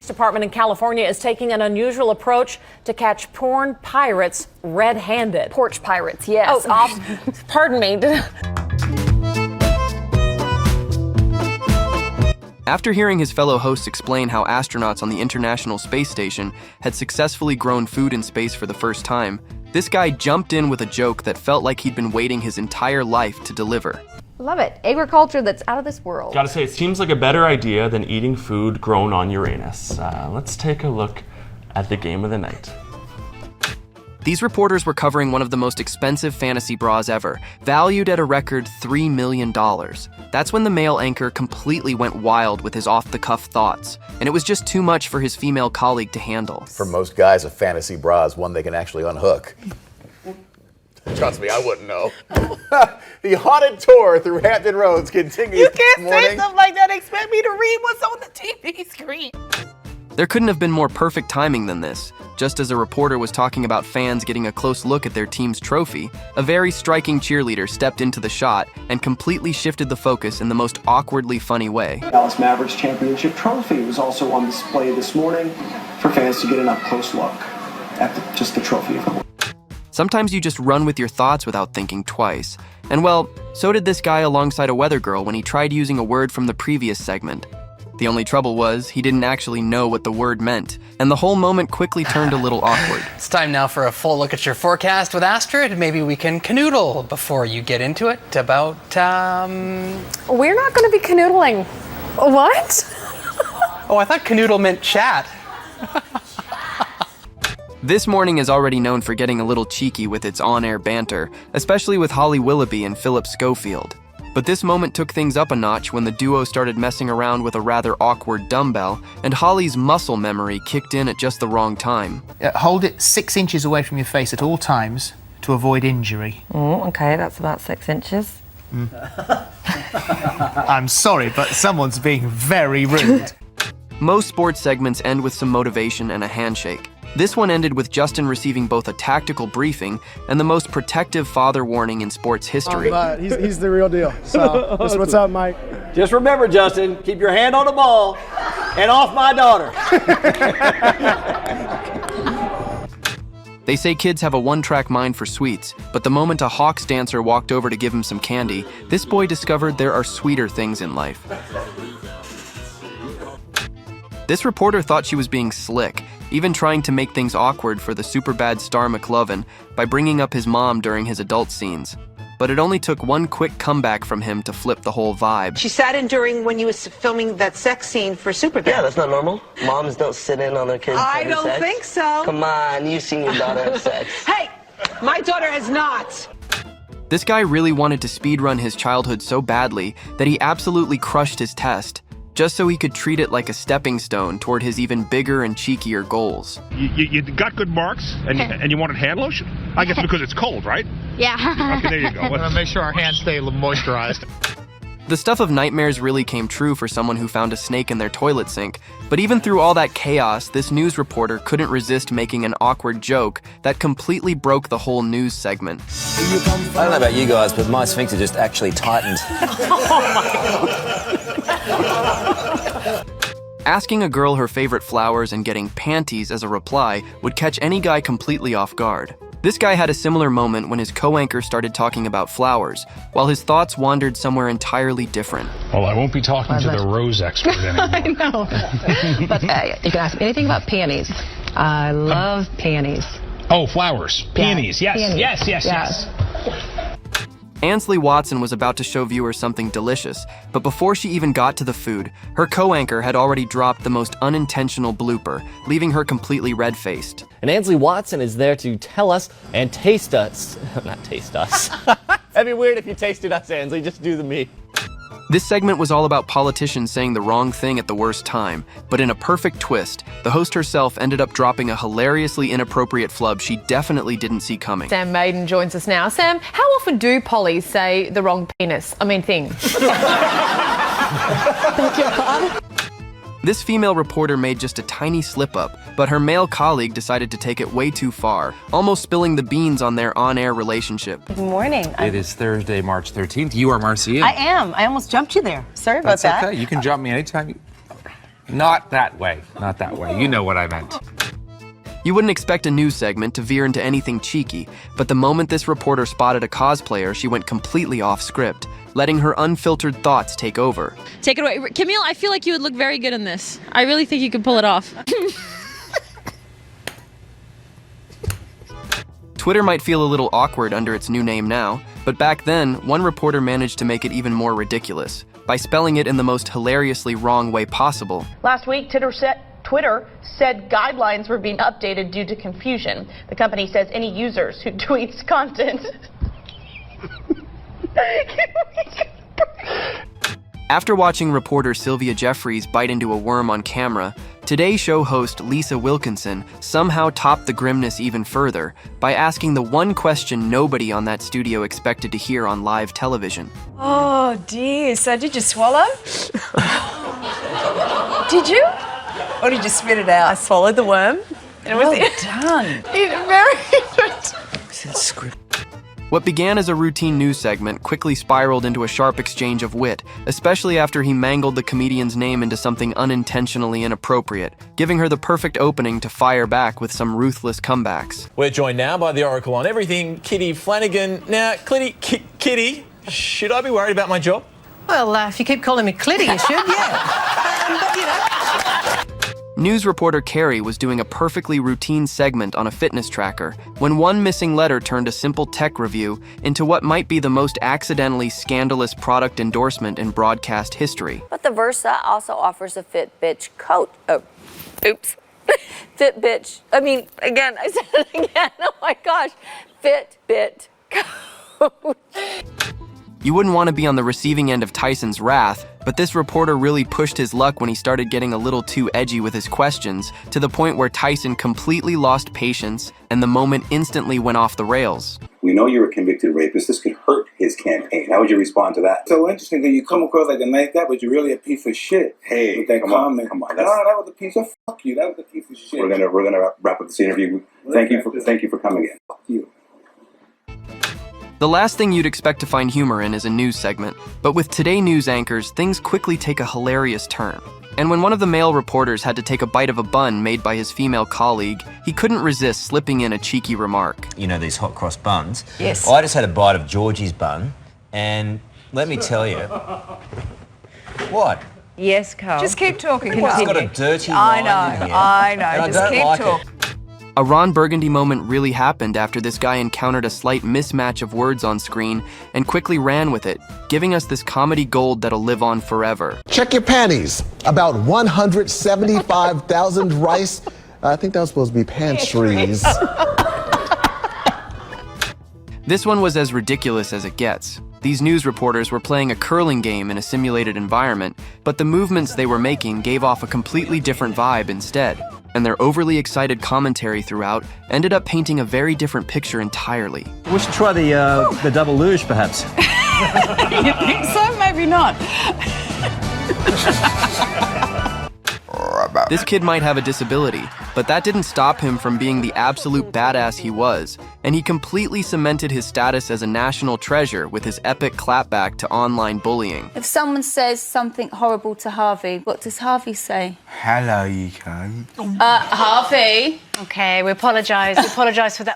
Department in California is taking an unusual approach to catch porn pirates red-handed. Porch pirates, yes. Oh, pardon me. After hearing his fellow hosts explain how astronauts on the International Space Station had successfully grown food in space for the first time, this guy jumped in with a joke that felt like he'd been waiting his entire life to deliver. Love it. Agriculture that's out of this world. Gotta say, it seems like a better idea than eating food grown on Uranus. Let's take a look at the game of the night. These reporters were covering one of the most expensive fantasy bras ever, valued at a record $3 million. That's when the male anchor completely went wild with his off-the-cuff thoughts, and it was just too much for his female colleague to handle. For most guys, a fantasy bra is one they can actually unhook. Trust me, I wouldn't know. The haunted tour through Hampton Roads continues. You can't say something like that and expect me to read what's on the TV screen. There couldn't have been more perfect timing than this. Just as a reporter was talking about fans getting a close look at their team's trophy, a very striking cheerleader stepped into the shot and completely shifted the focus in the most awkwardly funny way. Dallas Mavericks championship trophy was also on display this morning for fans to get an up-close look at just the trophy. Sometimes you just run with your thoughts without thinking twice. And well, so did this guy alongside a weather girl when he tried using a word from the previous segment. The only trouble was, he didn't actually know what the word meant, and the whole moment quickly turned a little awkward. It's time now for a full look at your forecast with Astrid. Maybe we can canoodle before you get into it about, We're not going to be canoodling. What? Oh, I thought canoodle meant chat. This morning is already known for getting a little cheeky with its on-air banter, especially with Holly Willoughby and Philip Schofield. But this moment took things up a notch when the duo started messing around with a rather awkward dumbbell, and Holly's muscle memory kicked in at just the wrong time. Hold it 6 inches away from your face at all times to avoid injury. Oh, okay, that's about 6 inches. I'm sorry, but someone's being very rude. Most sports segments end with some motivation and a handshake. This one ended with Justin receiving both a tactical briefing and the most protective father warning in sports history. He's the real deal. So, what's up, Mike? Just remember, Justin, keep your hand on the ball and off my daughter. They say kids have a one-track mind for sweets, but the moment a Hawks dancer walked over to give him some candy, this boy discovered there are sweeter things in life. This reporter thought she was being slick, even trying to make things awkward for the superbad star McLovin by bringing up his mom during his adult scenes. But it only took one quick comeback from him to flip the whole vibe. She sat in during when you was filming that sex scene for Superbad. Yeah, that's not normal. Moms don't sit in on their kids I having don't sex. think so. Come on, you've seen your daughter have sex. Hey, my daughter has not. This guy really wanted to speedrun his childhood so badly that he absolutely crushed his test, just so he could treat it like a stepping stone toward his even bigger and cheekier goals. You got good marks, and you wanted hand lotion? I guess because it's cold, right? Yeah. Okay, there you go. Let's make sure our hands stay moisturized. The stuff of nightmares really came true for someone who found a snake in their toilet sink, but even through all that chaos, this news reporter couldn't resist making an awkward joke that completely broke the whole news segment. I don't know about you guys, but my sphincter just actually tightened. Asking a girl her favorite flowers and getting panties as a reply would catch any guy completely off guard. This guy had a similar moment when his co-anchor started talking about flowers, while his thoughts wandered somewhere entirely different. Well, I won't be talking to the rose expert anymore. I know. But you can ask me anything about peonies. I love peonies. Oh, flowers. Peonies. Yeah, Yes, peonies. yes. Ansley Watson was about to show viewers something delicious, but before she even got to the food, her co-anchor had already dropped the most unintentional blooper, leaving her completely red-faced. And Ansley Watson is there to tell us and taste us. Not taste us. That'd be weird if you tasted us, Ansley. Just do the me. This segment was all about politicians saying the wrong thing at the worst time, but in a perfect twist, the host herself ended up dropping a hilariously inappropriate flub she definitely didn't see coming. Sam Maiden joins us now. Sam, how often do pollies say the wrong thing? Beg your pardon? This female reporter made just a tiny slip-up, but her male colleague decided to take it way too far, almost spilling the beans on their on-air relationship. Good morning. It is Thursday, March 13th. You are Marcia. I am. I almost jumped you there. Sorry about that. That's okay. You can jump me anytime. Not that way. Not that way. You know what I meant. You wouldn't expect a news segment to veer into anything cheeky, but the moment this reporter spotted a cosplayer, she went completely off script, letting her unfiltered thoughts take over. Take it away. Camille, I feel like you would look very good in this. I really think you could pull it off. Twitter might feel a little awkward under its new name now, but back then, one reporter managed to make it even more ridiculous by spelling it in the most hilariously wrong way possible. Last week, Twitter said guidelines were being updated due to confusion. The company says any users who tweets content. After watching reporter Sylvia Jeffries bite into a worm on camera, Today Show host Lisa Wilkinson somehow topped the grimness even further by asking the one question nobody on that studio expected to hear on live television. Oh dear, so did you swallow? Did you? Or did you spit it out? I swallowed the worm. And it was done. Very good. What began as a routine news segment quickly spiraled into a sharp exchange of wit, especially after he mangled the comedian's name into something unintentionally inappropriate, giving her the perfect opening to fire back with some ruthless comebacks. We're joined now by the Oracle on Everything, Kitty Flanagan. Now, Kitty, should I be worried about my job? Well, if you keep calling me Clitty, you should, yeah. But, you know. News reporter Carrie was doing a perfectly routine segment on a fitness tracker when one missing letter turned a simple tech review into what might be the most accidentally scandalous product endorsement in broadcast history. But the Versa also offers a Fit Bitch coat. Oh, oops. Fit Bitch. I mean, again, I said it again. Oh my gosh. Fit Bit coat. You wouldn't want to be on the receiving end of Tyson's wrath, but this reporter really pushed his luck when he started getting a little too edgy with his questions, to the point where Tyson completely lost patience and the moment instantly went off the rails. We know you're a convicted rapist. This could hurt his campaign. How would you respond to that? So interesting that you come across like a nice guy, but you're really a piece of shit. Hey, with that comment. Come on. No, that was a piece of fuck you. That was a piece of shit. We're gonna wrap up this interview. Thank you for coming in. Fuck you. The last thing you'd expect to find humor in is a news segment, but with Today News anchors, things quickly take a hilarious turn. And when one of the male reporters had to take a bite of a bun made by his female colleague, he couldn't resist slipping in a cheeky remark. You know, these hot cross buns? Yes. I just had a bite of Georgie's bun, and let me tell you... What? Yes, Carl. Just keep talking. It's got a dirty line in here. I know. And Just I don't keep like talking. it. A Ron Burgundy moment really happened after this guy encountered a slight mismatch of words on screen and quickly ran with it, giving us this comedy gold that'll live on forever. Check your panties. About 175,000 rice. I think that was supposed to be pantries. This one was as ridiculous as it gets. These news reporters were playing a curling game in a simulated environment, but the movements they were making gave off a completely different vibe instead. And their overly excited commentary throughout ended up painting a very different picture entirely. We should try the double luge, perhaps. You think so? Maybe not. This kid might have a disability, but that didn't stop him from being the absolute badass he was, and he completely cemented his status as a national treasure with his epic clapback to online bullying. If someone says something horrible to Harvey, what does Harvey say? Hello, you cunt. Harvey. Okay, we apologise. We apologise for that.